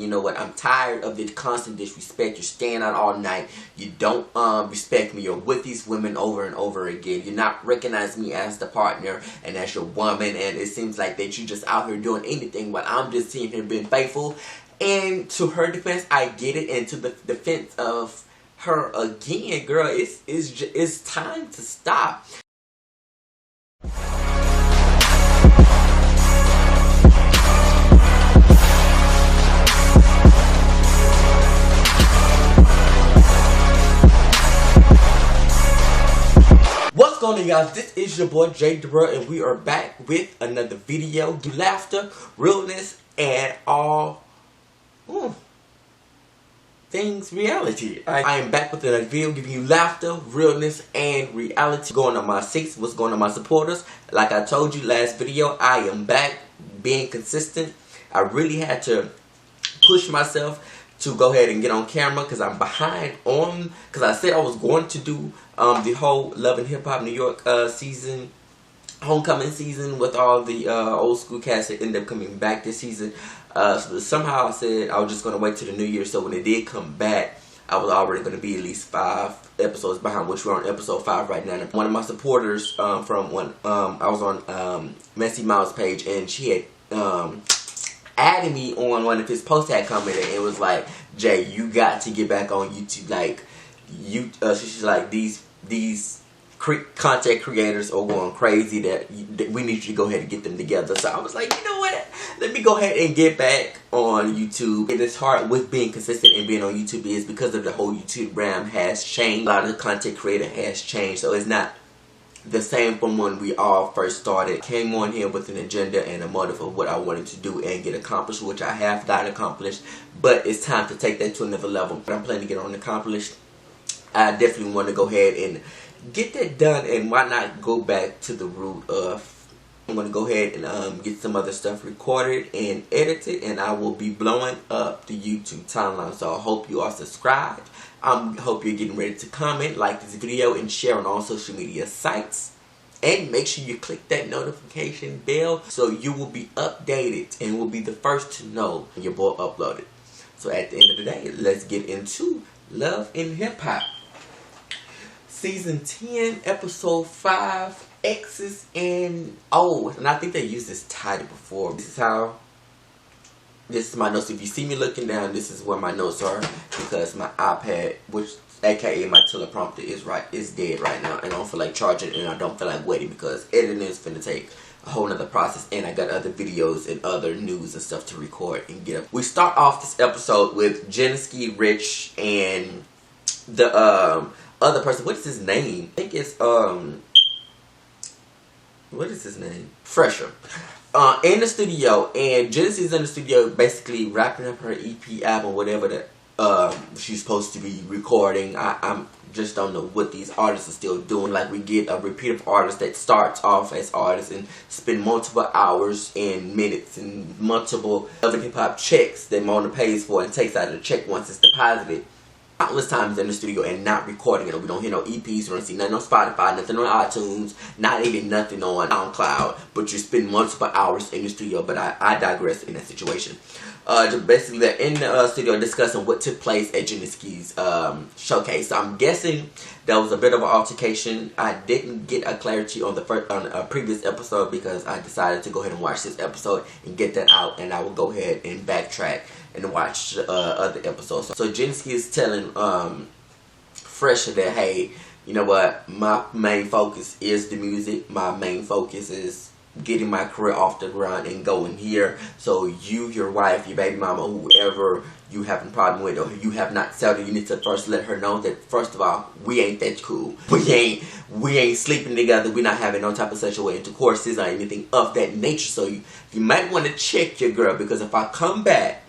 You know what? I'm tired of the constant disrespect. You're staying out all night. You don't respect me. You're with these women over and over again. You're not recognizing me as the partner and as your woman. And it seems like that you just out here doing anything, but I'm just sitting here being faithful. And to her defense, I get it. And to the defense of her again, girl, it's time to stop. What's going on, guys? This is your boy J.DAREL, and we are back with another video. Laughter, realness, and all things reality. I am back with another video giving you laughter, realness, and reality. Going on my six, what's going on my supporters? Like I told you last video, I am back being consistent. I really had to push myself to go ahead and get on camera because I'm behind on, because I said I was going to do the whole Love and Hip Hop New York season, homecoming season with all the old school cast that ended up coming back this season. So somehow I said I was just going to wait till the new year, so when it did come back, I was already going to be at least 5 episodes behind, which we're on episode 5 right now. One of my supporters from when I was on Messy Miles page, and she had added me on one of his posts, had commented, and it was like, Jay, you got to get back on YouTube. Like, she's like, these content creators are going crazy, that we need you to go ahead and get them together. So I was like, you know what, let me go ahead and get back on YouTube. And it's hard with being consistent and being on YouTube is because of the whole YouTube realm has changed. A lot of the content creator has changed, so it's not the same from when we all first started. Came on here with an agenda and a motive of what I wanted to do and get accomplished, which I have got accomplished, but it's time to take that to another level. But I'm planning to get on accomplished. I definitely want to go ahead and get that done, and why not go back to the root of, I'm going to go ahead and get some other stuff recorded and edited, and I will be blowing up the YouTube timeline. So I hope you are subscribed. I hope you're getting ready to comment, like this video, and share on all social media sites. And make sure you click that notification bell so you will be updated and will be the first to know when your boy uploaded. So at the end of the day, let's get into Love and Hip Hop. Season 10, episode 5, X's and O's. And I think they used this title before. This is my notes. If you see me looking down, this is where my notes are, because my iPad, which aka my teleprompter, is dead right now, and I don't feel like charging, and I don't feel like waiting because editing is finna take a whole nother process, and I got other videos and other news and stuff to record and get up. We start off this episode with Jeniski, Rich, and the other person. What is his name? I think it's what is his name? Fresher. In the studio, and Jeniski's in the studio basically wrapping up her EP album, whatever that she's supposed to be recording. I'm just don't know what these artists are still doing. Like, we get a repeat of artists that starts off as artists and spend multiple hours and minutes and multiple Love and Hip Hop checks that Mona pays for and takes out of the check once it's deposited. Countless times in the studio and not recording it. We don't hear no EPs, we don't see nothing on Spotify, nothing on iTunes, not even nothing on SoundCloud, but you spend multiple hours in the studio. But I digress in that situation. Basically, they're in the studio discussing what took place at Jeniski's showcase. So I'm guessing there was a bit of an altercation. I didn't get a clarity on a previous episode because I decided to go ahead and watch this episode and get that out, and I will go ahead and backtrack and watch other episodes. So Jeniski is telling Fresher that, hey, you know what, my main focus is the music. My main focus is getting my career off the ground and going here. So you, your wife, your baby mama, whoever you have a problem with or you have not settled, you need to first let her know that, first of all, we ain't that cool. We ain't sleeping together. We're not having no type of sexual intercourses or anything of that nature. So you might want to check your girl, because if I come back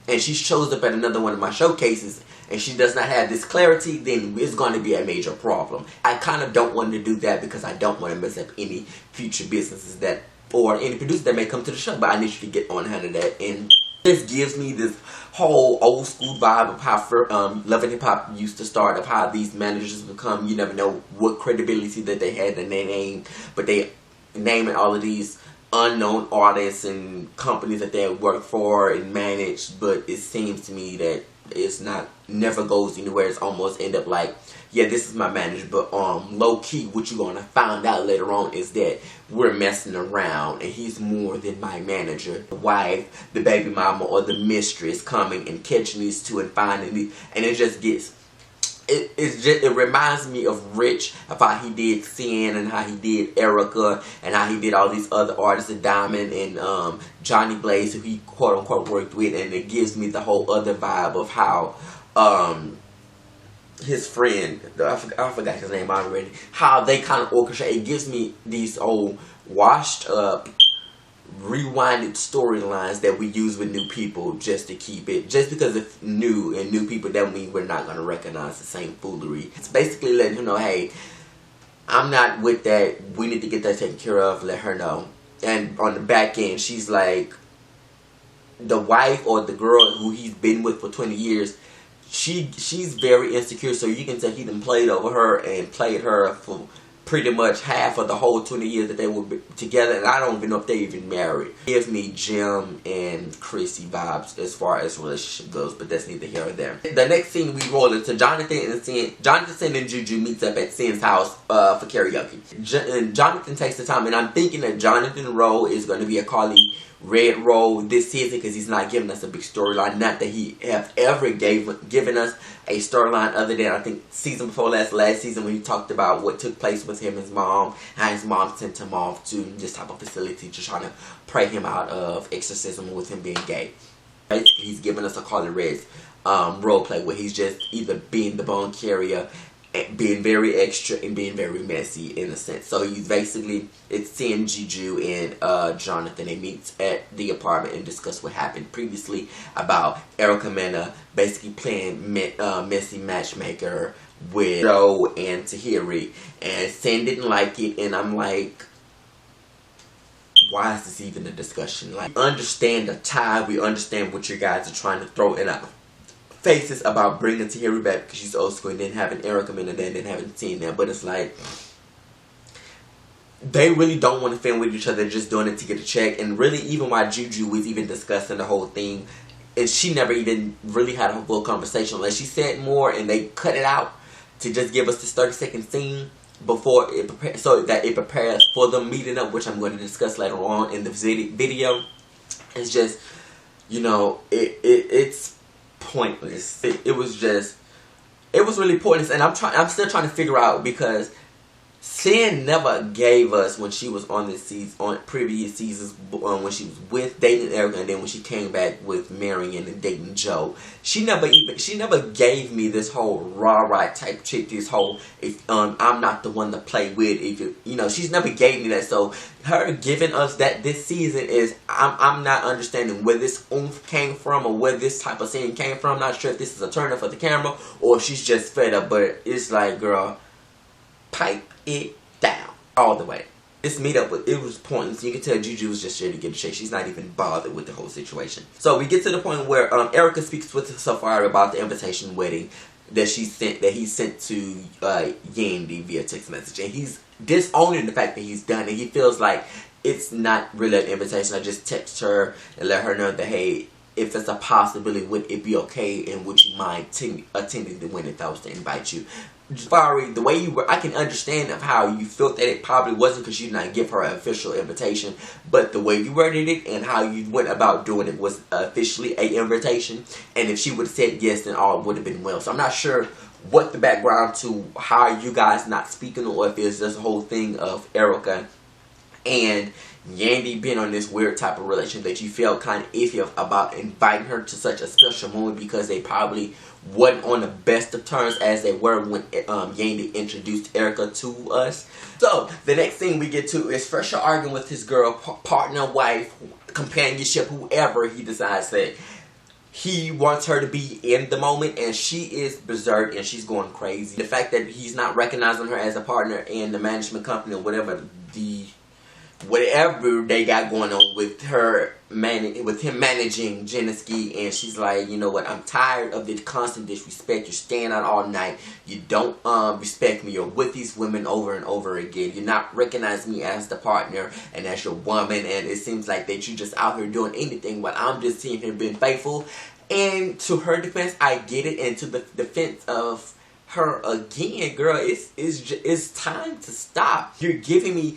and she shows up at another one of my showcases and she does not have this clarity, then it's going to be a major problem. I kind of don't want to do that because I don't want to mess up any future businesses that, or any producer that may come to the show. But I need you to get on hand of that. And this gives me this whole old school vibe of how Love and Hip Hop used to start, of how these managers become, you never know what credibility that they had in their name, but they naming all of these unknown artists and companies that they work for and manage, but it seems to me that it's never goes anywhere. It's almost end up like, yeah, this is my manager, but low key, what you're gonna find out later on is that we're messing around and he's more than my manager. The wife, the baby mama, or the mistress coming and catching these two and finding these, and it just gets, it reminds me of Rich, of how he did Sin and how he did Erica and how he did all these other artists, Diamond and Johnny Blaze, who he quote unquote worked with, and it gives me the whole other vibe of how his friend, I forgot his name already, how they kind of orchestrate. It gives me these old washed up, rewinded storylines that we use with new people just to keep it. Just because it's new and new people, that mean we're not going to recognize the same foolery. It's basically letting her know, hey, I'm not with that. We need to get that taken care of. Let her know. And on the back end, she's like, the wife or the girl who he's been with for 20 years, she's very insecure, so you can tell he done played over her and played her for pretty much half of the whole 20 years that they were together, and I don't even know if they even married. Give me Jim and Chrissy vibes as far as relationship goes, but that's neither here or there. The next scene we roll into Jonathan and Juju meets up at Sin's house for karaoke. And Jonathan takes the time, and I'm thinking that Jonathan's role is going to be a Carly Red role this season because he's not giving us a big storyline. Not that he have ever given us a storyline other than, I think, season before last season, when he talked about what took place with him and his mom, how his mom sent him off to this type of facility to try to pray him out of exorcism with him being gay. Basically, he's giving us a Carly Red role play where he's just either being the bone carrier, being very extra, and being very messy in a sense. So he's basically, it's Sin, Juju, and Jonathan. They meet at the apartment and discuss what happened previously about Erica Mena basically playing messy matchmaker with Joe and Tahiri, and Sin didn't like it, and I'm like, why is this even a discussion? Like, we understand the tie, we understand what you guys are trying to throw in our faces about bringing Tahiri back because she's old school, and then having Erica in there and then having Sin there. But it's like, they really don't want to film with each other. They're just doing it to get a check. And really, even while Juju was even discussing the whole thing, and she never even really had a full conversation unless she said more and they cut it out to just give us this 30-second scene before it so that it prepares for them meeting up, which I'm going to discuss later on in the video. It's just, you know, it's pointless. It was really pointless, and I'm still trying to figure out, because Sin never gave us, when she was on this season, on previous seasons, when she was with dating Erica, and then when she came back with Marion and dating Joe, she never gave me this whole rah-rah type chick, this whole, if I'm not the one to play with, if you know, she's never gave me that. So her giving us that this season is, I'm not understanding where this oomph came from, or where this type of scene came from. I'm not sure if this is a turn up for the camera or if she's just fed up, but it's like, girl, pipe it down all the way. This meetup, it was pointless. You can tell Juju was just there to get a check. She's not even bothered with the whole situation. So we get to the point where Erica speaks with Safari about the invitation wedding that he sent to Yandy via text message, and he's disowning the fact that he's done it. He feels like it's not really an invitation. I just text her and let her know that, hey, if it's a possibility, would it be okay, and would you mind attending the wedding if I was to invite you? Safari, the way you were, I can understand of how you felt that it probably wasn't because you did not give her an official invitation, but the way you worded it and how you went about doing it was officially an invitation, and if she would have said yes, then all would have been well. So I'm not sure what the background to how you guys not speaking, or if it's just a whole thing of Erica and Yandy being on this weird type of relation that you felt kind of iffy about inviting her to such a special moment, because they probably wasn't on the best of terms as they were when Yandy introduced Erica to us. So the next thing we get to is Fresher arguing with his girl, partner, wife, companionship, whoever he decides that he wants her to be in the moment, and she is berserk and she's going crazy. The fact that he's not recognizing her as a partner in the management company or whatever the whatever they got going on with him managing Geneski, and she's like, you know what, I'm tired of the constant disrespect. You're staying out all night. You don't respect me. You're with these women over and over again. You're not recognizing me as the partner and as your woman, and it seems like that you just out here doing anything, but I'm just seeing here being faithful. And to her defense, I get it, and to the defense of her again, girl, it's time to stop. You're giving me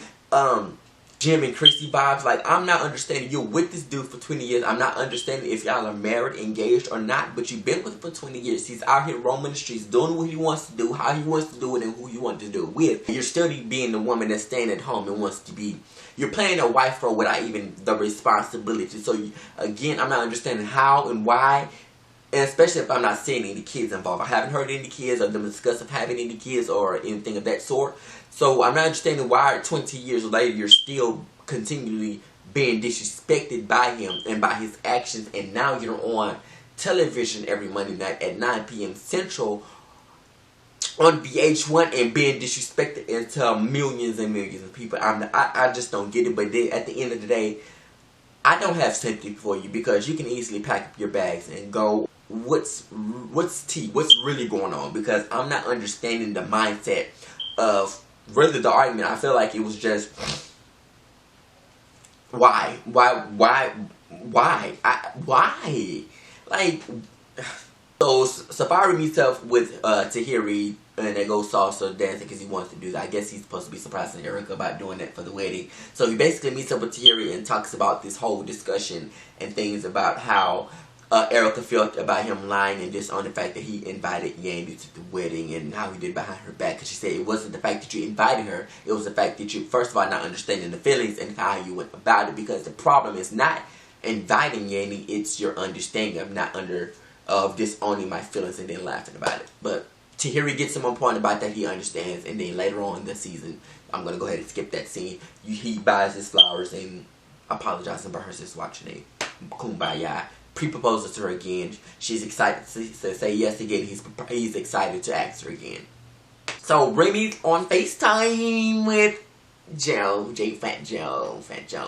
Jim and Chrissy vibes. Like, I'm not understanding. You're with this dude for 20 years. I'm not understanding if y'all are married, engaged, or not. But you've been with him for 20 years. He's out here roaming the streets, doing what he wants to do, how he wants to do it, and who you want to do it with. You're still being the woman that's staying at home and wants to be. You're playing a wife role without even the responsibility. So, again, I'm not understanding how and why. And especially if I'm not seeing any kids involved. I haven't heard any kids or them discuss of having any kids or anything of that sort. So I'm not understanding why 20 years later you're still continually being disrespected by him and by his actions. And now you're on television every Monday night at 9 p.m. Central on VH1 and being disrespected into millions and millions of people. I just don't get it. But then at the end of the day, I don't have sympathy for you, because you can easily pack up your bags and go. What's really going on? Because I'm not understanding the mindset of really the argument. I feel like it was just why like, so Safari meets up with Tahiri, and they go salsa dancing because he wants to do that. I guess he's supposed to be surprising Erica about doing that for the wedding. So he basically meets up with Tahiri and talks about this whole discussion and things about how Erica felt about him lying and just on the fact that he invited Yandy to the wedding, and how he did behind her back. Because she said it wasn't the fact that you invited her, it was the fact that you, first of all, not understanding the feelings and how you went about it. Because the problem is not inviting Yandy, it's your understanding of disowning my feelings and then laughing about it. But Tahiri gets him on point about that, he understands, and then later on in the season, I'm going to go ahead and skip that scene. He buys his flowers and apologizes for her just watching a kumbaya. Pre-proposes to her again. She's excited to say yes again. He's excited to ask her again. So Remy's on FaceTime with Joe. Fat Joe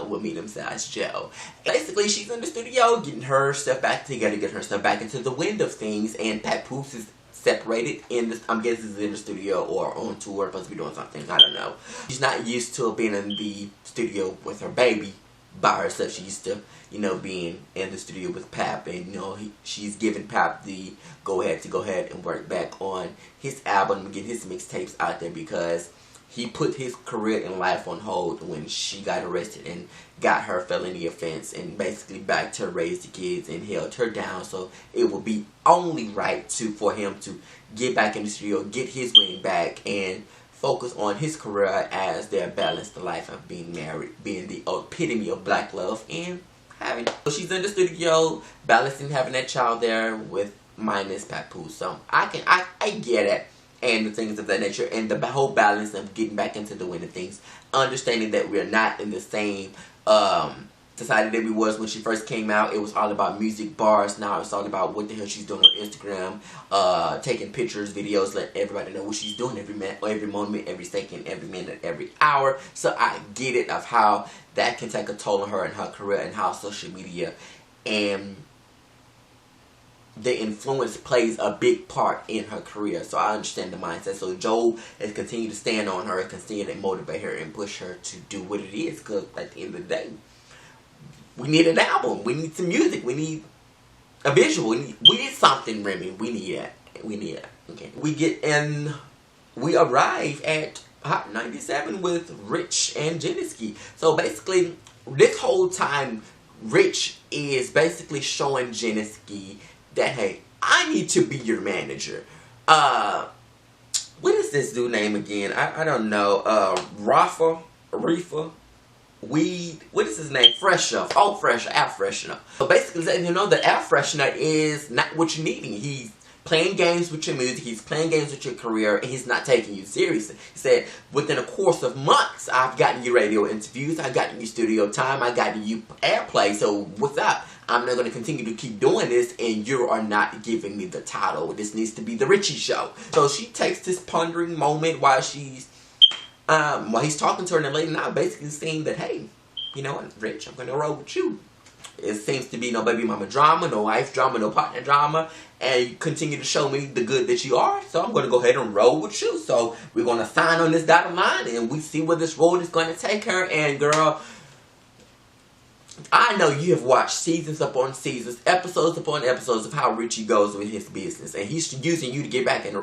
will meet himself as Joe. Basically, she's in the studio getting her stuff back together, getting her stuff back into the wind of things, and Papoose is separated in the, I'm guessing is in the studio or on tour, supposed to be doing something, I don't know. She's not used to being in the studio with her baby by herself. She used to, you know, being in the studio with Pap, and you know, she's giving Pap the go ahead and work back on his album and get his mixtapes out there, because he put his career and life on hold when she got arrested and got her felony offense, and basically backed her, raised the kids, and held her down. So it would be only right for him to get back in the studio, get his wing back, and focus on his career as they balance the life of being married, being the epitome of black love, and having. So she's in the studio balancing having that child there with minus Papoose. So I get it, and the things of that nature, and the whole balance of getting back into the wind of things, understanding that we're not in the same society that we was when she first came out. It was all about music, bars. Now it's all about what the hell she's doing on Instagram, taking pictures, videos, let everybody know what she's doing every moment, every second, every minute, every hour. So I get it of how that can take a toll on her and her career, and how social media and the influence plays a big part in her career. So I understand the mindset. So Joe has continued to stand on her, continue to motivate her and push her to do what it is, because at the end of the day, we need an album, we need some music, we need a visual, we need something, Remy. We need it. Okay. We arrive at Hot 97 with Rich and Geneski. So basically, this whole time, Rich is basically showing Geneski that, hey, I need to be your manager. What is this dude name again? I don't know. Reefa. Weed, what is his name? Fresher. Oh, Fresher, air freshener. So basically letting you know that air freshener is not what you're needing. He's playing games with your music, he's playing games with your career, and he's not taking you seriously. He said, within a course of months, I've gotten you radio interviews, I've gotten you studio time, I've gotten you airplay, so what's up? I'm not going to continue to keep doing this, and you are not giving me the title. This needs to be the Richie Show. So she takes this pondering moment while she's while he's talking to her in the late night, basically saying that, hey, you know what, Rich, I'm gonna roll with you. It seems to be no baby mama drama, no wife drama, no partner drama, and you continue to show me the good that you are, so I'm going to go ahead and roll with you. So we're going to sign on this dotted line, and we see where this road is going to take her. And girl, I know you have watched seasons upon seasons, episodes upon episodes of how Richie goes with his business, and he's using you to get back in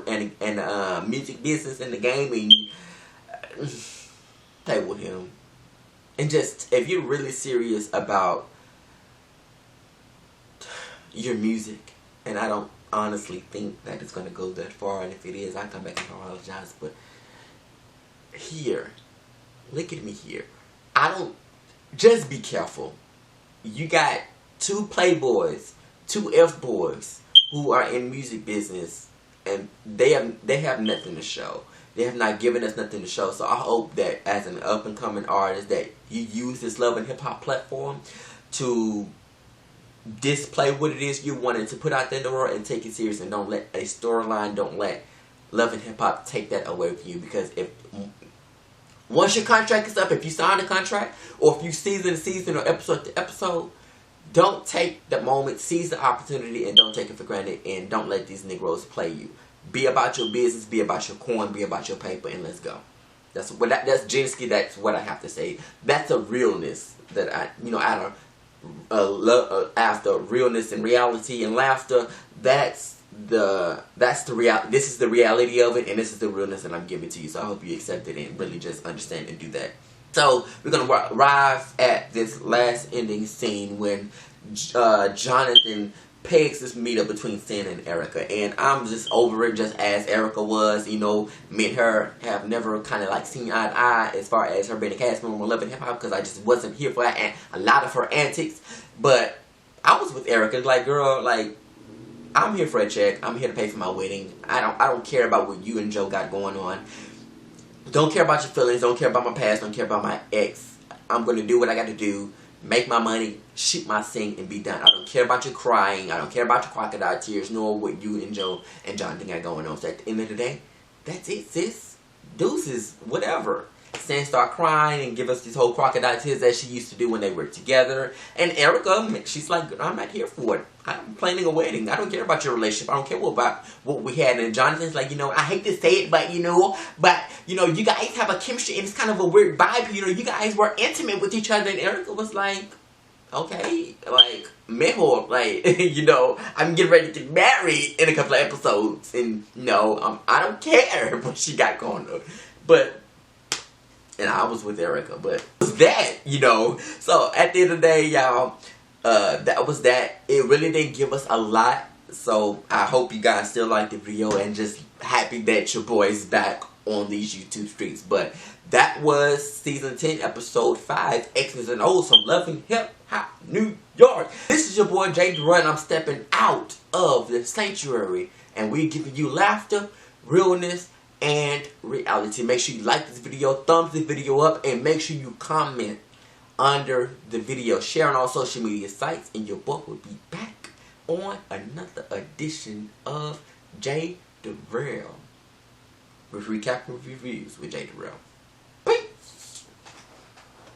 music business in the game, and play with him. And just, if you're really serious about your music, and I don't honestly think that it's going to go that far, and if it is, I come back and apologize, but here, look at me here. I don't, just be careful. You got 2 playboys, 2 F-boys who are in music business, and they have nothing to show. They have not given us nothing to show. So I hope that as an up-and-coming artist that you use this Love and Hip Hop platform to display what it is you wanted to put out there in the world and take it serious, and don't let a storyline, don't let Love and Hip Hop take that away from you. Because if once your contract is up, if you sign a contract, or if you season to season or episode to episode, don't take the moment, seize the opportunity, and don't take it for granted, and don't let these Negroes play you. Be about your business, be about your coin, be about your paper, and let's go. That's what that's Jinsky. That's what I have to say. That's a realness that out of after realness and reality and laughter. That's the reality. This is the reality of it, and this is the realness that I'm giving to you. So I hope you accept it and really just understand and do that. So we're gonna arrive at this last ending scene when Jonathan pegs this meetup between Santa and Erica, and I'm just over it, just as Erica was. You know, me and her have never kind of like seen eye to eye as far as her being a cast member on Love and Hip Hop, because I just wasn't here for a lot of her antics. But I was with Erica, like, girl, like, I'm here for a check. I'm here to pay for my wedding. I don't care about what you and Joe got going on. Don't care about your feelings. Don't care about my past. Don't care about my ex. I'm gonna do what I got to do. Make my money, shoot my thing, and be done. I don't care about your crying. I don't care about your crocodile tears, nor what you and Joe and Jonathan got going on. So at the end of the day, that's it, sis. Deuces, whatever. Sam start crying and give us these whole crocodile tears that she used to do when they were together. And Erica, she's like, I'm not here for it. I'm planning a wedding. I don't care about your relationship. I don't care about what we had. And Jonathan's like, I hate to say it, but you guys have a chemistry and it's kind of a weird vibe. You guys were intimate with each other. And Erica was like, okay, like, mejor, like, I'm getting ready to get married in a couple of episodes. And I don't care what she got going on. And I was with Erica, but it was that, So at the end of the day, y'all, that was that. It really didn't give us a lot. So I hope you guys still like the video and just happy that your boy's back on these YouTube streets. But that was season 10, episode 5, X's and O's from Love and Hip Hop New York. This is your boy J.DAREL, and I'm stepping out of the sanctuary, and we're giving you laughter, realness, and reality. Make sure you like this video, thumbs this video up, and make sure you comment under the video. Share on all social media sites, and your boy will be back on another edition of J.DAREL with recapping reviews with J.DAREL.